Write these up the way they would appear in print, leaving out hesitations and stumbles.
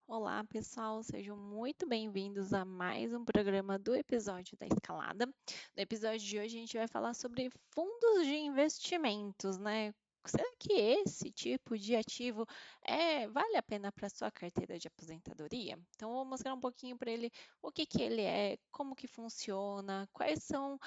Olá, pessoal, sejam muito bem-vindos a mais um programa do episódio da Escalada. No episódio de hoje, a gente vai falar sobre fundos de investimentos, né? Será que esse tipo de ativo vale a pena para sua carteira de aposentadoria? Então, eu vou mostrar um pouquinho para ele o que que ele é, como que funciona, quais são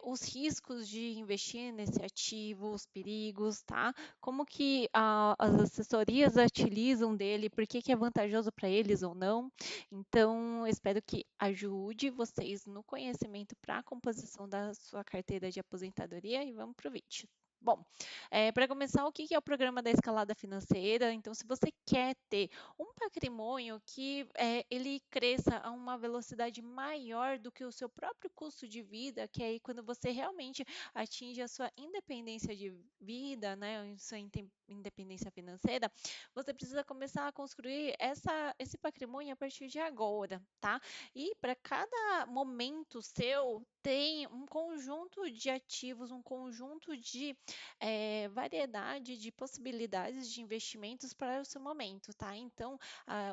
os riscos de investir nesse ativo, os perigos, tá? Como que as assessorias utilizam dele, por que que é vantajoso para eles ou não. Então, espero que ajude vocês no conhecimento para a composição da sua carteira de aposentadoria e vamos para o vídeo. Bom, para começar, o que é o programa da escalada financeira? Então, se você quer ter um patrimônio que ele cresça a uma velocidade maior do que o seu próprio custo de vida, que é aí quando você realmente atinge a sua independência de vida, né, sua independência financeira, você precisa começar a construir esse patrimônio a partir de agora, tá? E para cada momento seu, tem um conjunto de ativos, um conjunto de variedade de possibilidades de investimentos para o seu momento, tá? Então,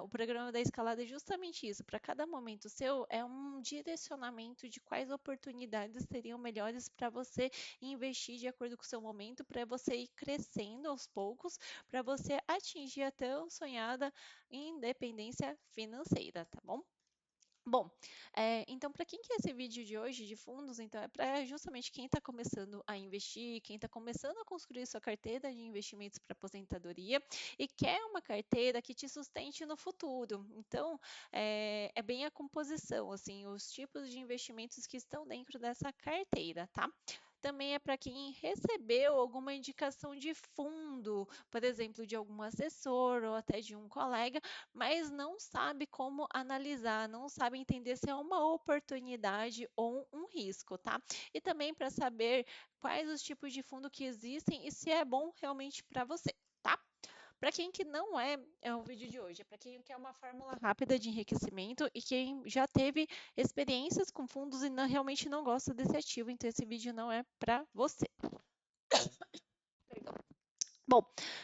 o programa da escalada é justamente isso. Para cada momento seu, é um direcionamento de quais oportunidades seriam melhores para você investir de acordo com o seu momento, para você ir crescendo aos poucos, para você atingir a tão sonhada independência financeira, tá bom? Bom, então para quem que é esse vídeo de hoje de fundos? Então é para justamente quem está começando a investir, quem está começando a construir sua carteira de investimentos para aposentadoria e quer uma carteira que te sustente no futuro. Então é bem a composição, assim, os tipos de investimentos que estão dentro dessa carteira, tá? Também é para quem recebeu alguma indicação de fundo, por exemplo, de algum assessor ou até de um colega, mas não sabe como analisar, não sabe entender se é uma oportunidade ou um risco, tá? E também para saber quais os tipos de fundo que existem e se é bom realmente para você, tá? Para quem que não é o vídeo de hoje, é para quem quer uma fórmula rápida de enriquecimento e quem já teve experiências com fundos e realmente não gosta desse ativo, então esse vídeo não é para você. Perdão. Bom,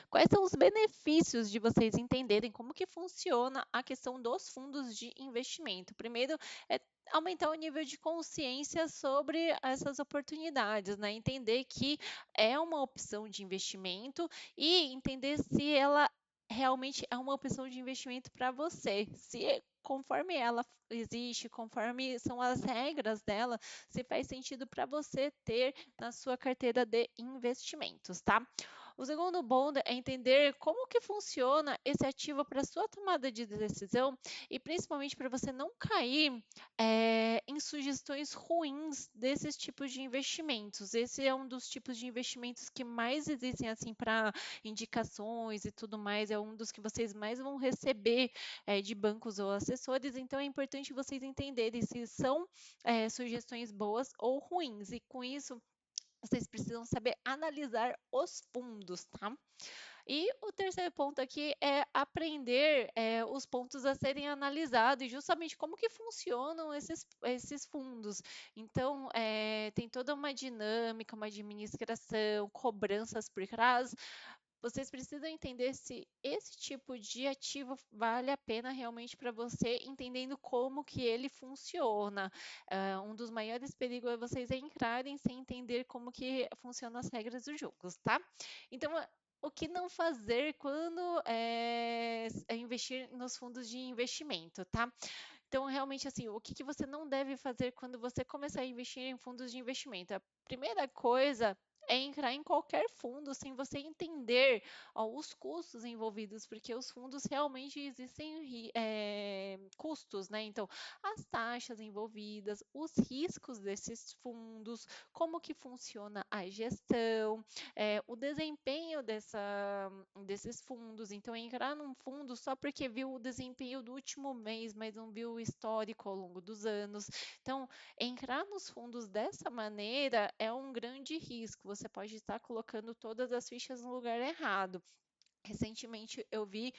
quais são os benefícios de vocês entenderem como que funciona a questão dos fundos de investimento? Primeiro, é aumentar o nível de consciência sobre essas oportunidades, né? Entender que é uma opção de investimento e entender se ela realmente é uma opção de investimento para você. Se conforme ela existe, conforme são as regras dela, se faz sentido para você ter na sua carteira de investimentos, tá? O segundo ponto é entender como que funciona esse ativo para sua tomada de decisão e principalmente para você não cair em sugestões ruins desses tipos de investimentos. Esse é um dos tipos de investimentos que mais existem assim para indicações e tudo mais. É um dos que vocês mais vão receber de bancos ou assessores. Então é importante vocês entenderem se são sugestões boas ou ruins. E com isso vocês precisam saber analisar os fundos, tá? E o terceiro ponto aqui é aprender os pontos a serem analisados e justamente como que funcionam esses fundos. Então, tem toda uma dinâmica, uma administração, cobranças por trás. Vocês precisam entender se esse tipo de ativo vale a pena realmente para você, entendendo como que ele funciona. Um dos maiores perigos é vocês entrarem sem entender como que funcionam as regras do jogo, tá? Então, o que não fazer quando investir nos fundos de investimento, tá? Então, realmente, assim, o que você não deve fazer quando você começar a investir em fundos de investimento? A primeira coisa é entrar em qualquer fundo sem você entender os custos envolvidos, porque os fundos realmente existem custos, né? Então, as taxas envolvidas, os riscos desses fundos, como que funciona a gestão, o desempenho desses fundos. Então, entrar num fundo só porque viu o desempenho do último mês, mas não viu o histórico ao longo dos anos. Então, entrar nos fundos dessa maneira é um grande risco. Você pode estar colocando todas as fichas no lugar errado. Recentemente eu vi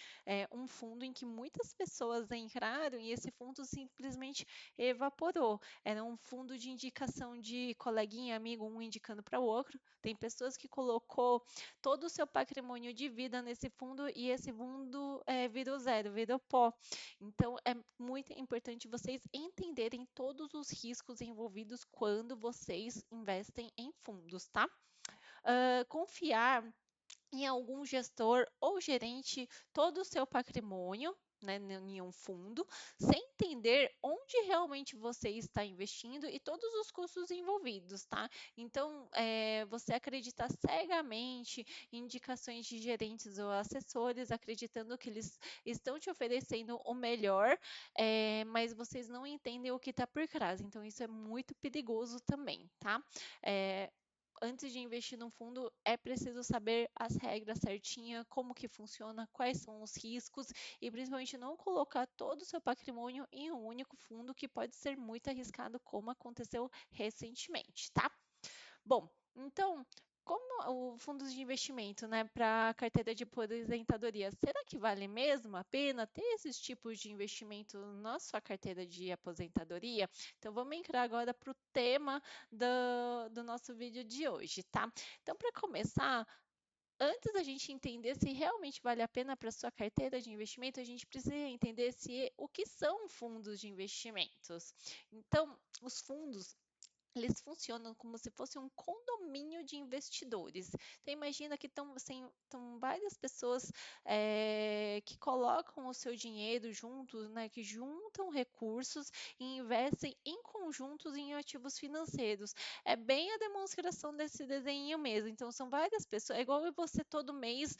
um fundo em que muitas pessoas entraram e esse fundo simplesmente evaporou. Era um fundo de indicação de coleguinha, amigo, um indicando para o outro. Tem pessoas que colocou todo o seu patrimônio de vida nesse fundo e esse fundo virou zero, virou pó. Então é muito importante vocês entenderem todos os riscos envolvidos quando vocês investem em fundos, tá? Confiar em algum gestor ou gerente todo o seu patrimônio, né, em um fundo, sem entender onde realmente você está investindo e todos os custos envolvidos, tá? Então, você acreditar cegamente em indicações de gerentes ou assessores, acreditando que eles estão te oferecendo o melhor, mas vocês não entendem o que está por trás. Então, isso é muito perigoso também, tá? É, Antes de investir num fundo, é preciso saber as regras certinha, como que funciona, quais são os riscos e principalmente não colocar todo o seu patrimônio em um único fundo que pode ser muito arriscado, como aconteceu recentemente, tá? Bom, então, como o fundos de investimento, né, para carteira de aposentadoria, será que vale mesmo a pena ter esses tipos de investimento na sua carteira de aposentadoria? Então, vamos entrar agora para o tema do nosso vídeo de hoje, tá? Então, para começar, antes da gente entender se realmente vale a pena para sua carteira de investimento, a gente precisa entender o que são fundos de investimentos. Então, os fundos eles funcionam como se fosse um condomínio de investidores. Então, imagina que estão várias pessoas que colocam o seu dinheiro juntos, né, que juntam recursos e investem em conjuntos em ativos financeiros. É bem a demonstração desse desenho mesmo. Então, são várias pessoas. É igual você todo mês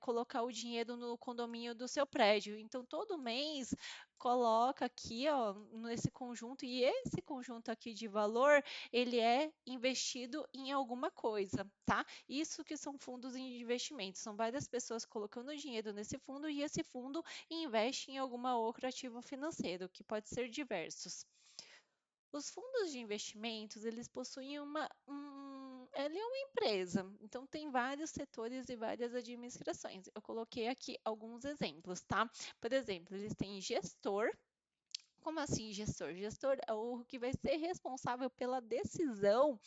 colocar o dinheiro no condomínio do seu prédio. Então, todo mês coloca aqui, ó, nesse conjunto, e esse conjunto aqui de valor, ele é investido em alguma coisa, tá? Isso que são fundos de investimento. São várias pessoas colocando dinheiro nesse fundo e esse fundo investe em alguma outro ativo financeiro, que pode ser diversos. Os fundos de investimentos, eles possuem ele é uma empresa, então tem vários setores e várias administrações. Eu coloquei aqui alguns exemplos, tá? Por exemplo, eles têm gestor. Como assim, gestor? Gestor é o que vai ser responsável pela decisão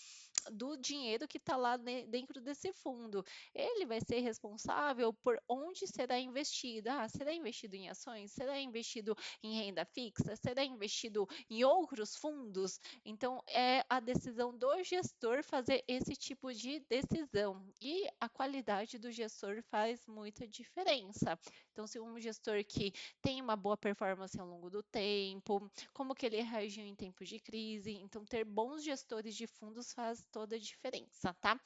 do dinheiro que está lá dentro desse fundo. Ele vai ser responsável por onde será investido. Ah, será investido em ações? Será investido em renda fixa? Será investido em outros fundos? Então, é a decisão do gestor fazer esse tipo de decisão. E a qualidade do gestor faz muita diferença. Então, se um gestor que tem uma boa performance ao longo do tempo, como que ele reagiu em tempos de crise, então ter bons gestores de fundos faz toda a diferença, tá?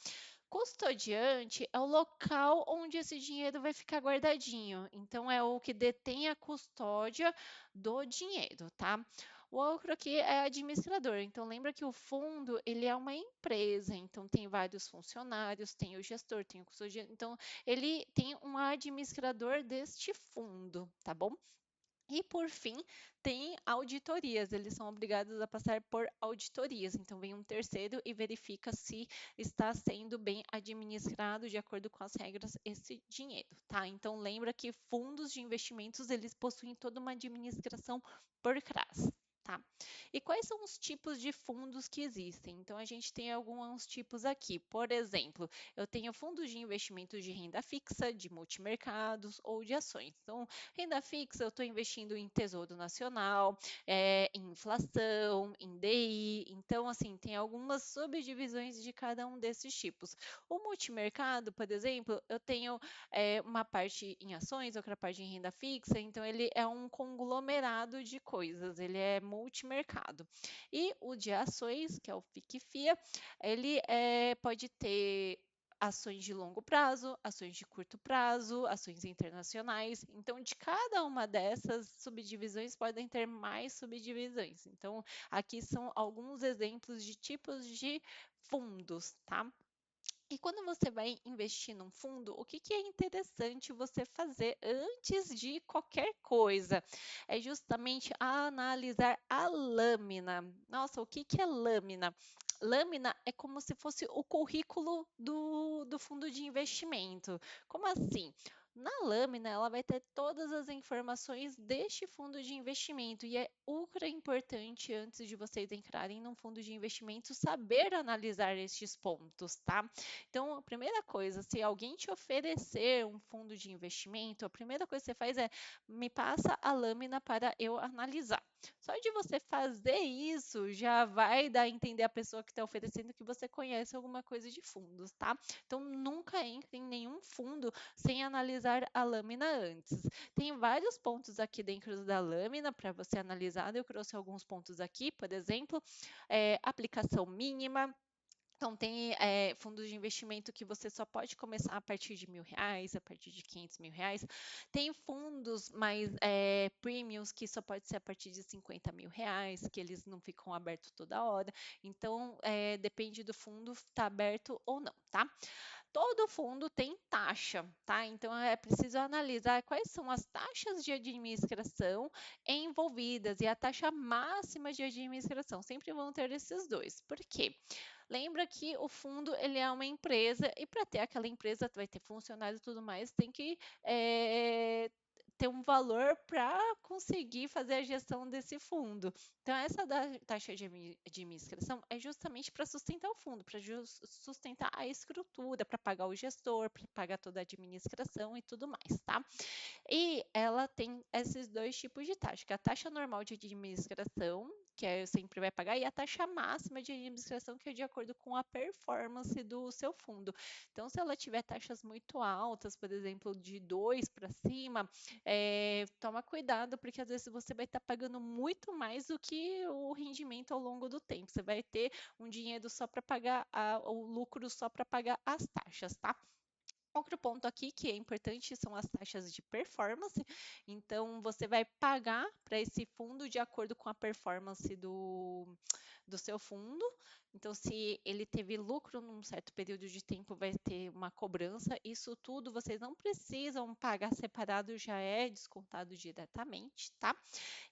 Custodiante é o local onde esse dinheiro vai ficar guardadinho. Então, é o que detém a custódia do dinheiro, tá? O outro aqui é administrador. Então, lembra que o fundo, ele é uma empresa. Então, tem vários funcionários, tem o gestor, tem o custodiante. Então, ele tem um administrador deste fundo, tá bom? E, por fim, tem auditorias. Eles são obrigados a passar por auditorias. Então, vem um terceiro e verifica se está sendo bem administrado de acordo com as regras esse dinheiro, tá? Então, lembra que fundos de investimentos, eles possuem toda uma administração por trás. Tá? E quais são os tipos de fundos que existem? Então, a gente tem alguns tipos aqui. Por exemplo, eu tenho fundos de investimentos de renda fixa, de multimercados ou de ações. Então, renda fixa, eu estou investindo em Tesouro Nacional, em inflação, em DI. Então, assim, tem algumas subdivisões de cada um desses tipos. O multimercado, por exemplo, eu tenho uma parte em ações, outra parte em renda fixa. Então, ele é um conglomerado de coisas. Ele é multimercado. E o de ações, que é o FIC-FIA, ele pode ter ações de longo prazo, ações de curto prazo, ações internacionais. Então, de cada uma dessas subdivisões podem ter mais subdivisões. Então, aqui são alguns exemplos de tipos de fundos, tá? E quando você vai investir num fundo, o que é interessante você fazer antes de qualquer coisa? É justamente analisar a lâmina. Nossa, o que é lâmina? lâmina é como se fosse o currículo do fundo de investimento. Como assim? Na lâmina, ela vai ter todas as informações deste fundo de investimento e é ultra importante antes de vocês entrarem num fundo de investimento saber analisar estes pontos, tá? Então, a primeira coisa, se alguém te oferecer um fundo de investimento, a primeira coisa que você faz é me passa a lâmina para eu analisar. Só de você fazer isso já vai dar a entender a pessoa que está oferecendo que você conhece alguma coisa de fundos, tá? Então, nunca entre em nenhum fundo sem analisar a lâmina antes. Tem vários pontos aqui dentro da lâmina para você analisar. Eu trouxe alguns pontos aqui, por exemplo, aplicação mínima. Então, tem fundos de investimento que você só pode começar a partir de R$ 1.000, a partir de R$ 500.000. Tem fundos mais premiums que só pode ser a partir de R$ 50.000, que eles não ficam abertos toda hora. Então, depende do fundo, está aberto ou não, tá? Todo fundo tem taxa, tá? Então é preciso analisar quais são as taxas de administração envolvidas e a taxa máxima de administração. Sempre vão ter esses dois. Por quê? Lembra que o fundo ele é uma empresa e para ter aquela empresa vai ter funcionários e tudo mais, tem que ter um valor para conseguir fazer a gestão desse fundo. Então, essa taxa de administração é justamente para sustentar o fundo, para sustentar a estrutura, para pagar o gestor, para pagar toda a administração e tudo mais, tá? E ela tem esses dois tipos de taxa, que é a taxa normal de administração, que sempre vai pagar, e a taxa máxima de administração, que é de acordo com a performance do seu fundo. Então, se ela tiver taxas muito altas, por exemplo, de 2 para cima, toma cuidado, porque às vezes você vai estar pagando muito mais do que o rendimento ao longo do tempo. Você vai ter um dinheiro só para pagar, o lucro só para pagar as taxas, tá? Outro ponto aqui que é importante são as taxas de performance. Então, você vai pagar para esse fundo de acordo com a performance do seu fundo. Então, se ele teve lucro num certo período de tempo, vai ter uma cobrança. Isso tudo vocês não precisam pagar separado, já é descontado diretamente, tá?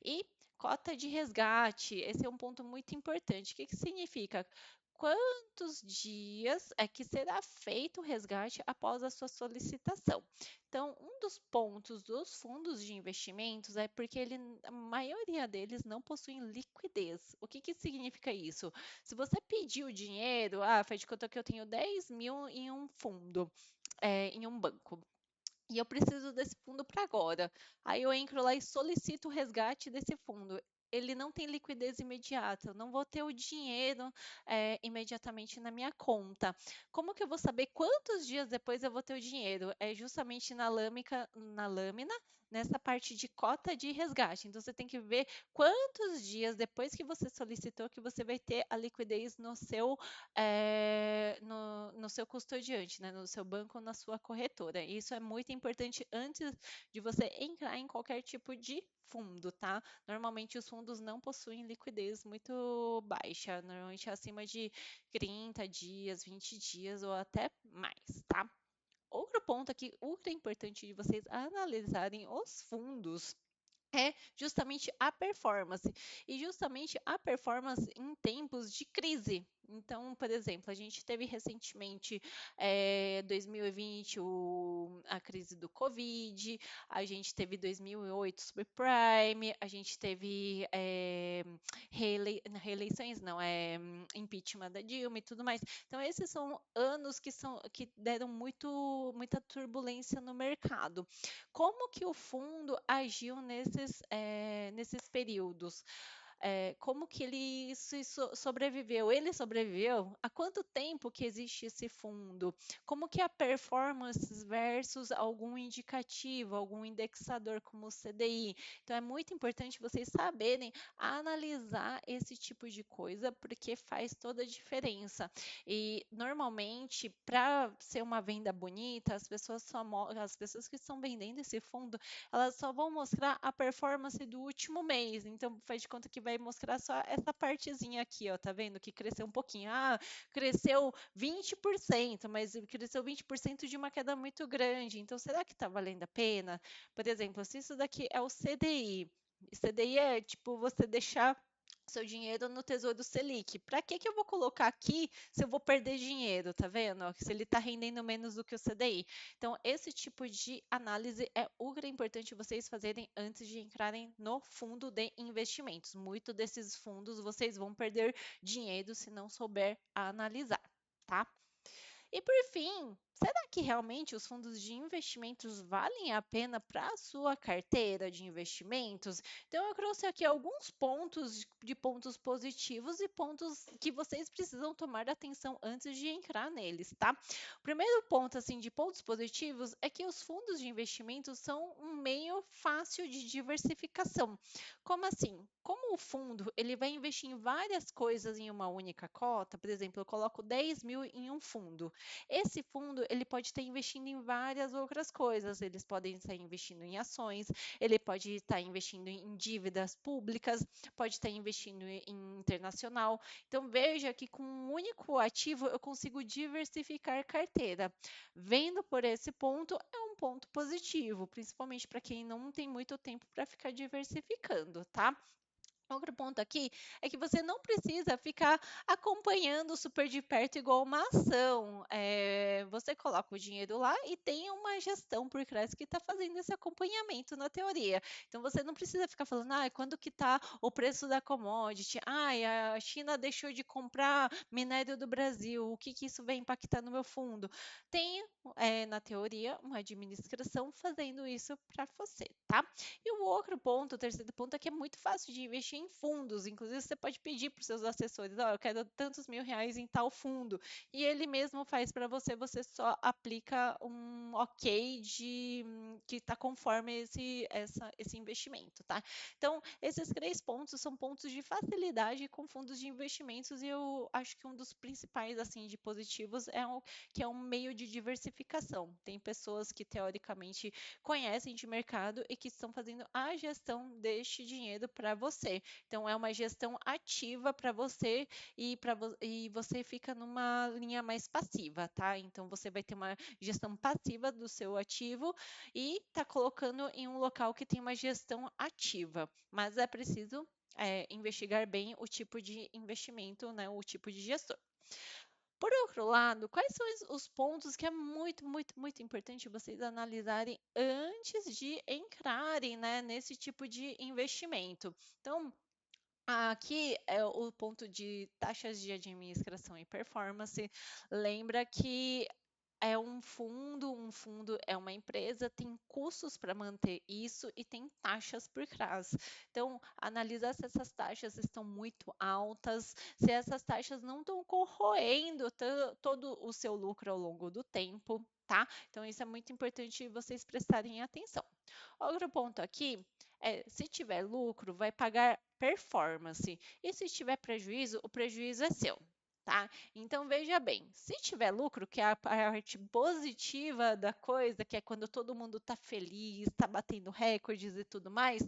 E cota de resgate, esse é um ponto muito importante. O que significa? Quantos dias é que será feito o resgate após a sua solicitação? Então, um dos pontos dos fundos de investimentos é porque a maioria deles não possuem liquidez. O que significa isso? Se você pedir o dinheiro, faz de conta que eu tenho 10 mil em um fundo, em um banco e eu preciso desse fundo para agora. Aí eu entro lá e solicito o resgate desse fundo. Ele não tem liquidez imediata, eu não vou ter o dinheiro imediatamente na minha conta. Como que eu vou saber quantos dias depois eu vou ter o dinheiro? É justamente na lâmina, nessa parte de cota de resgate. Então você tem que ver quantos dias depois que você solicitou que você vai ter a liquidez no seu custodiante, né, no seu banco ou na sua corretora. Isso é muito importante antes de você entrar em qualquer tipo de fundo, tá? Normalmente os fundos não possuem liquidez muito baixa, normalmente é acima de 30 dias, 20 dias ou até mais, tá? Outro ponto aqui ultra importante de vocês analisarem os fundos é justamente a performance. E justamente a performance em tempos de crise. Então, por exemplo, a gente teve recentemente, 2020, a crise do Covid, a gente teve 2008 subprime, a gente teve reeleições, não, impeachment da Dilma e tudo mais. Então, esses são anos que deram muita turbulência no mercado. Como que o fundo agiu nesses períodos? Como que ele sobreviveu? Ele sobreviveu? Há quanto tempo que existe esse fundo? Como que é a performance versus algum indicativo, algum indexador como o CDI? Então é muito importante vocês saberem analisar esse tipo de coisa, porque faz toda a diferença. E normalmente, para ser uma venda bonita, as pessoas que estão vendendo esse fundo, elas só vão mostrar a performance do último mês. Então, faz de conta que vai mostrar só essa partezinha aqui, ó, tá vendo? Que cresceu um pouquinho. Cresceu 20%, mas cresceu 20% de uma queda muito grande. Então, será que está valendo a pena? Por exemplo, se isso daqui é o CDI, CDI é tipo você deixar seu dinheiro no Tesouro Selic. Para que eu vou colocar aqui se eu vou perder dinheiro, tá vendo? Ó, se ele está rendendo menos do que o CDI. Então, esse tipo de análise é ultra importante vocês fazerem antes de entrarem no fundo de investimentos. Muito desses fundos vocês vão perder dinheiro se não souber analisar, tá? E por fim, será que realmente os fundos de investimentos valem a pena para a sua carteira de investimentos? Então, eu trouxe aqui alguns pontos de pontos positivos e pontos que vocês precisam tomar atenção antes de entrar neles, tá? O primeiro ponto, assim, de pontos positivos é que os fundos de investimentos são um meio fácil de diversificação. Como assim? Como o fundo ele vai investir em várias coisas em uma única cota, por exemplo, eu coloco 10 mil em um fundo. Esse fundo, ele pode estar investindo em várias outras coisas. Eles podem estar investindo em ações, ele pode estar investindo em dívidas públicas, pode estar investindo em internacional. Então, veja que com um único ativo eu consigo diversificar carteira. Vendo por esse ponto, é um ponto positivo, principalmente para quem não tem muito tempo para ficar diversificando, tá? Outro ponto aqui é que você não precisa ficar acompanhando super de perto igual uma ação. Você coloca o dinheiro lá e tem uma gestão por trás que está fazendo esse acompanhamento na teoria. Então você não precisa ficar falando, quando que está o preço da commodity? A China deixou de comprar minério do Brasil. O que que isso vai impactar no meu fundo? Tem, na teoria, uma administração fazendo isso para você, tá? E o outro ponto, o terceiro ponto, é que é muito fácil de investir em fundos. Inclusive, você pode pedir para os seus assessores: eu quero tantos mil reais em tal fundo. E ele mesmo faz para você, você só aplica um ok de que está conforme esse investimento, tá? Então, esses três pontos são pontos de facilidade com fundos de investimentos, e eu acho que um dos principais, assim, de positivos que é um meio de diversificação. Tem pessoas que, teoricamente, conhecem de mercado e que estão fazendo a gestão deste dinheiro para você. Então, é uma gestão ativa para você e você fica numa linha mais passiva, tá? Então, você vai ter uma gestão passiva do seu ativo e está colocando em um local que tem uma gestão ativa. Mas é preciso investigar bem o tipo de investimento, né? O tipo de gestor. Por outro lado, quais são os pontos que é muito, muito, muito importante vocês analisarem antes de entrarem, né, nesse tipo de investimento? Então, aqui é o ponto de taxas de administração e performance. Lembra que é um fundo é uma empresa, tem custos para manter isso e tem taxas por trás. Então, analisar se essas taxas estão muito altas, se essas taxas não estão corroendo todo o seu lucro ao longo do tempo, tá? Então, isso é muito importante vocês prestarem atenção. Outro ponto aqui é, se tiver lucro, vai pagar performance. E se tiver prejuízo, o prejuízo é seu. Tá? Então veja bem, se tiver lucro, que é a parte positiva da coisa, que é quando todo mundo está feliz, está batendo recordes e tudo mais,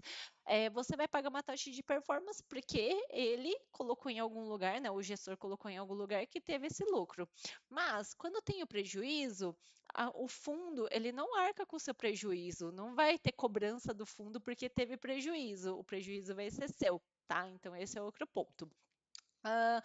você vai pagar uma taxa de performance porque ele colocou em algum lugar, né? O gestor colocou em algum lugar que teve esse lucro. Mas quando tem o prejuízo, o fundo ele não arca com o seu prejuízo, não vai ter cobrança do fundo porque teve prejuízo, o prejuízo vai ser seu, tá? Então esse é outro ponto. Ah,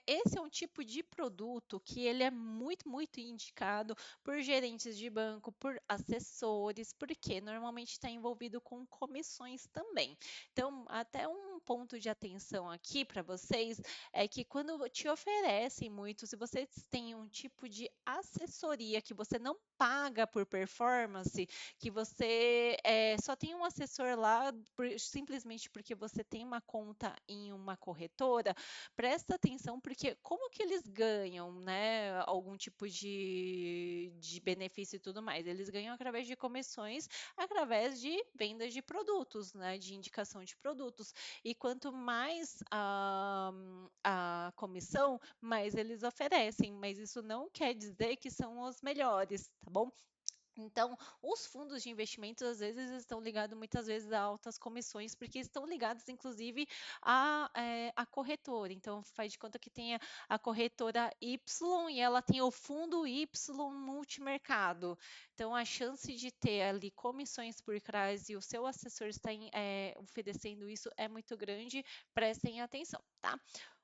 esse é um tipo de produto que ele é muito, muito indicado por gerentes de banco, por assessores, porque normalmente está envolvido com comissões também. Então, até um ponto de atenção aqui para vocês é que quando te oferecem muito, se vocês têm um tipo de assessoria que você não paga por performance, que você só tem um assessor lá simplesmente porque você tem uma conta em uma corretora, presta atenção, porque como que eles ganham, né, algum tipo de benefício e tudo mais? Eles ganham através de comissões, através de vendas de produtos, né, de indicação de produtos. E quanto mais a comissão, mais eles oferecem, mas isso não quer dizer que são os melhores, tá bom? Então, os fundos de investimentos, às vezes, estão ligados muitas vezes a altas comissões, porque estão ligados, inclusive, a corretora. Então, faz de conta que tem a corretora Y e ela tem o fundo Y multimercado. Então, a chance de ter ali comissões por trás e o seu assessor está oferecendo isso é muito grande. Prestem atenção, tá?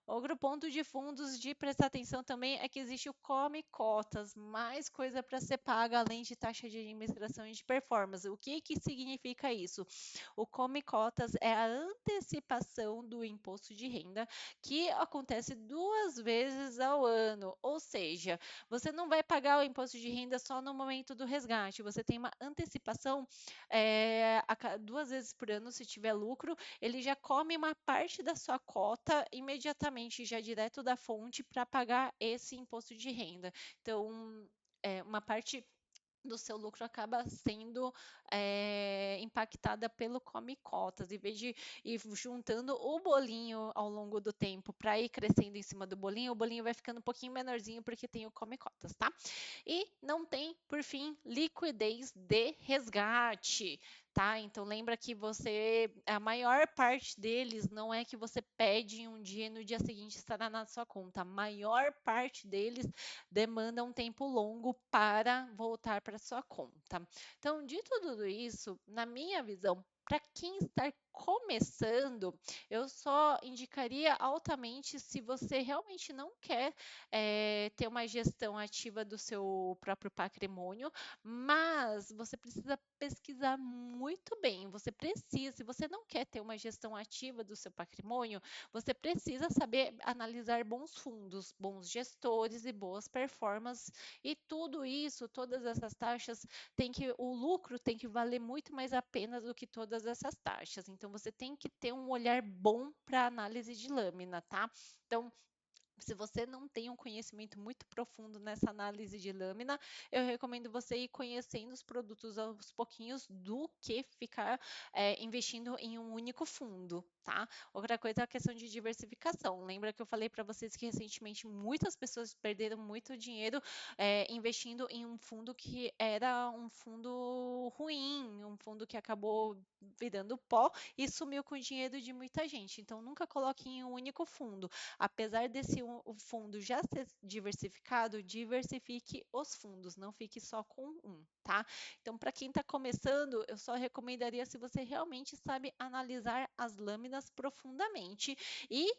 Outro ponto de fundos de prestar atenção também é que existe o come cotas, mais coisa para ser paga além de taxa de administração e de performance. O que que significa isso? O come cotas é a antecipação do imposto de renda que acontece 2 vezes ao ano, ou seja, você não vai pagar o imposto de renda só no momento do resgate, você tem uma antecipação 2 vezes por ano se tiver lucro, ele já come uma parte da sua cota imediatamente, já direto da fonte, para pagar esse imposto de renda. Então, uma parte do seu lucro acaba sendo impactada pelo come cotas, em vez de ir juntando o bolinho ao longo do tempo para ir crescendo em cima do bolinho, o bolinho vai ficando um pouquinho menorzinho porque tem o come cotas, tá? E não tem, por fim, liquidez de resgate, tá? Então lembra que a maior parte deles não é que você pede em um dia e no dia seguinte estará na sua conta. A maior parte deles demanda um tempo longo para voltar para sua conta. Então, dito tudo isso, na minha visão, para quem está começando, eu só indicaria altamente se você realmente não quer ter uma gestão ativa do seu próprio patrimônio, mas você precisa pesquisar muito bem. Você precisa, se você não quer ter uma gestão ativa do seu patrimônio, você precisa saber analisar bons fundos, bons gestores e boas performances. E tudo isso, todas essas taxas, o lucro tem que valer muito mais a pena do que todas essas taxas. Então, você tem que ter um olhar bom para análise de lâmina, tá? Então, se você não tem um conhecimento muito profundo nessa análise de lâmina, eu recomendo você ir conhecendo os produtos aos pouquinhos do que ficar investindo em um único fundo, tá? Outra coisa é a questão de diversificação. Lembra que eu falei para vocês que recentemente muitas pessoas perderam muito dinheiro investindo em um fundo que era um fundo ruim, um fundo que acabou virando pó e sumiu com o dinheiro de muita gente. Então, nunca coloque em um único fundo. Apesar desse o fundo já ser diversificado, diversifique os fundos, não fique só com um, tá? Então, para quem está começando, eu só recomendaria se você realmente sabe analisar as lâminas profundamente e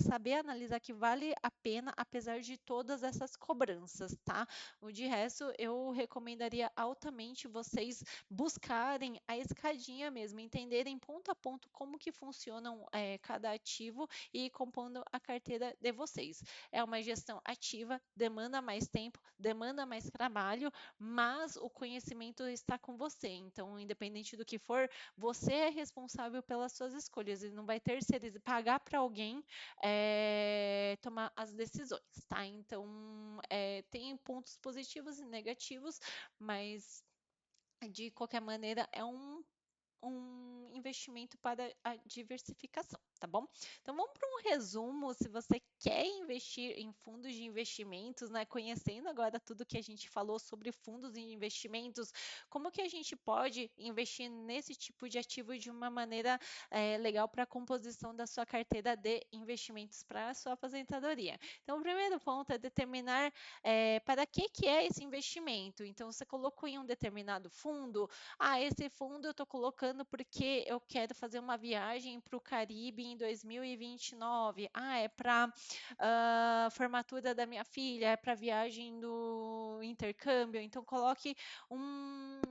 saber analisar que vale a pena, apesar de todas essas cobranças, tá? O de resto, eu recomendaria altamente vocês buscarem a escadinha mesmo, entenderem ponto a ponto como que funcionam cada ativo e ir compondo a carteira de vocês. É uma gestão ativa, demanda mais tempo, demanda mais trabalho, mas o conhecimento está com você. Então, independente do que for, você é responsável pelas suas escolhas e não vai terceirizar, pagar para alguém tomar as decisões, tá? Então, tem pontos positivos e negativos, mas de qualquer maneira é um investimento para a diversificação, tá bom? Então vamos para um resumo. Se você quer investir em fundos de investimentos, né? Conhecendo agora tudo que a gente falou sobre fundos de investimentos, como que a gente pode investir nesse tipo de ativo de uma maneira legal para a composição da sua carteira de investimentos para a sua aposentadoria. Então, o primeiro ponto é determinar para que é esse investimento. Então, você colocou em um determinado fundo, esse fundo eu estou colocando porque eu quero fazer uma viagem para o Caribe em 2029. É para formatura da minha filha, é para viagem do intercâmbio. Então, coloque um,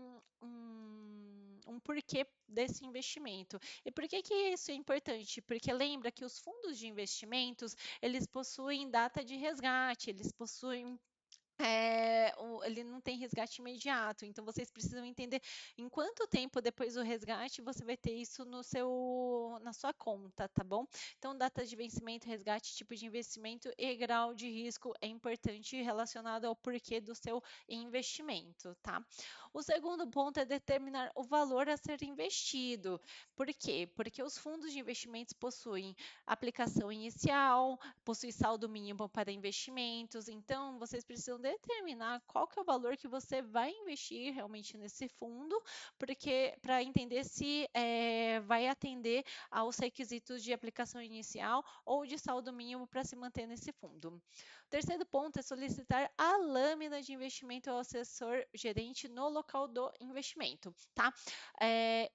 um porquê desse investimento. E por que isso é importante? Porque lembra que os fundos de investimentos, eles possuem data de resgate, eles possuem ele não tem resgate imediato, então vocês precisam entender em quanto tempo depois do resgate você vai ter isso na sua conta, tá bom? Então, data de vencimento, resgate, tipo de investimento e grau de risco é importante relacionado ao porquê do seu investimento, tá? O segundo ponto é determinar o valor a ser investido. Por quê? Porque os fundos de investimentos possuem aplicação inicial, possui saldo mínimo para investimentos, então vocês precisam determinar qual que é o valor que você vai investir realmente nesse fundo, porque para entender se vai atender aos requisitos de aplicação inicial ou de saldo mínimo para se manter nesse fundo. O terceiro ponto é solicitar a lâmina de investimento ao assessor gerente no local do investimento, tá?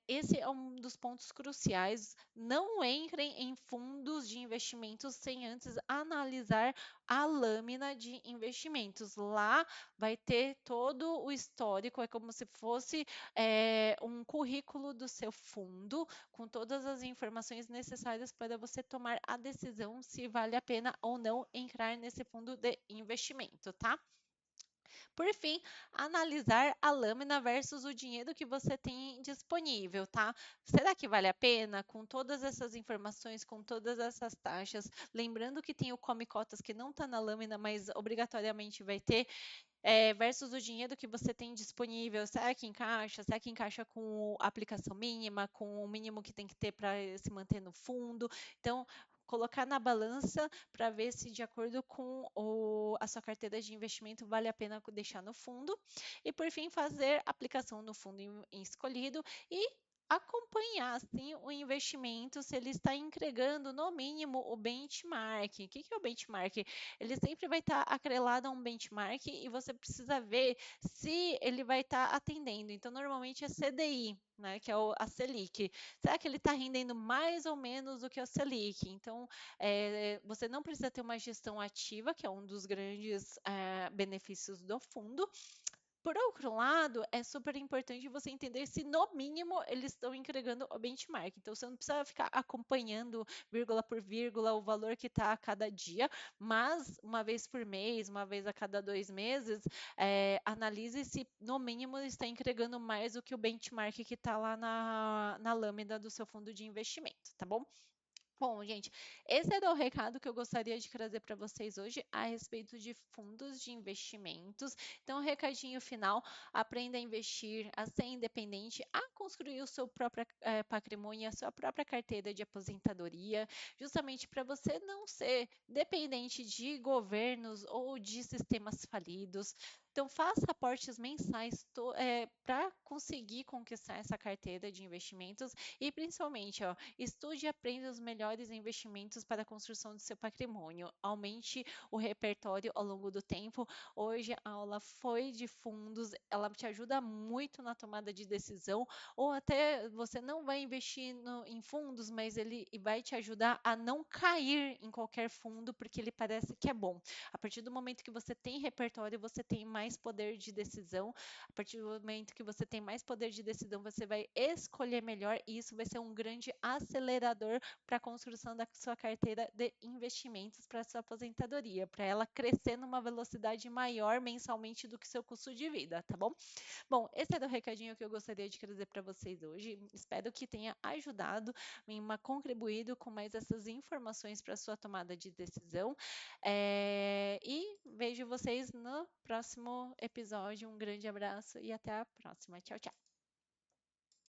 Esse é um dos pontos cruciais. Não entrem em fundos de investimentos sem antes analisar a lâmina de investimentos. Lá vai ter todo o histórico, é como se fosse um currículo do seu fundo, com todas as informações necessárias para você tomar a decisão se vale a pena ou não entrar nesse fundo de investimento, tá? Por fim, analisar a lâmina versus o dinheiro que você tem disponível, tá? Será que vale a pena com todas essas informações, com todas essas taxas? Lembrando que tem o come cotas que não está na lâmina, mas obrigatoriamente vai ter, versus o dinheiro que você tem disponível. Será que encaixa? Será que encaixa com a aplicação mínima, com o mínimo que tem que ter para se manter no fundo? Então, colocar na balança para ver se, de acordo com a sua carteira de investimento, vale a pena deixar no fundo. E, por fim, fazer aplicação no fundo escolhido e acompanhar assim, o investimento, se ele está entregando no mínimo o benchmark. O que é o benchmark? Ele sempre vai estar atrelado a um benchmark e você precisa ver se ele vai estar atendendo. Então, normalmente é CDI, né, que é a Selic. Será que ele está rendendo mais ou menos do que a Selic? Então, você não precisa ter uma gestão ativa, que é um dos grandes benefícios do fundo. Por outro lado, é super importante você entender se, no mínimo, eles estão entregando o benchmark. Então, você não precisa ficar acompanhando, vírgula por vírgula, o valor que está a cada dia, mas uma vez por mês, uma vez a cada 2 meses, analise se, no mínimo, ele está entregando mais do que o benchmark que está lá na lâmina do seu fundo de investimento, tá bom? Bom, gente, esse era o recado que eu gostaria de trazer para vocês hoje a respeito de fundos de investimentos. Então, o recadinho final: aprenda a investir, a ser independente, a construir o seu próprio patrimônio, a sua própria carteira de aposentadoria, justamente para você não ser dependente de governos ou de sistemas falidos. Então, faça aportes mensais para conseguir conquistar essa carteira de investimentos e, principalmente, ó, estude e aprenda os melhores investimentos para a construção do seu patrimônio. Aumente o repertório ao longo do tempo. Hoje a aula foi de fundos, ela te ajuda muito na tomada de decisão, ou até você não vai investir em fundos, mas ele vai te ajudar a não cair em qualquer fundo, porque ele parece que é bom. A partir do momento que você tem repertório, você tem mais poder de decisão. A partir do momento que você tem mais poder de decisão, você vai escolher melhor e isso vai ser um grande acelerador para a construção da sua carteira de investimentos para a sua aposentadoria, para ela crescer numa velocidade maior mensalmente do que seu custo de vida, tá bom? Bom, esse era o recadinho que eu gostaria de trazer para vocês hoje. Espero que tenha ajudado, contribuído com mais essas informações para a sua tomada de decisão. E vejo vocês no próximo episódio. Um grande abraço e até a próxima. Tchau, tchau.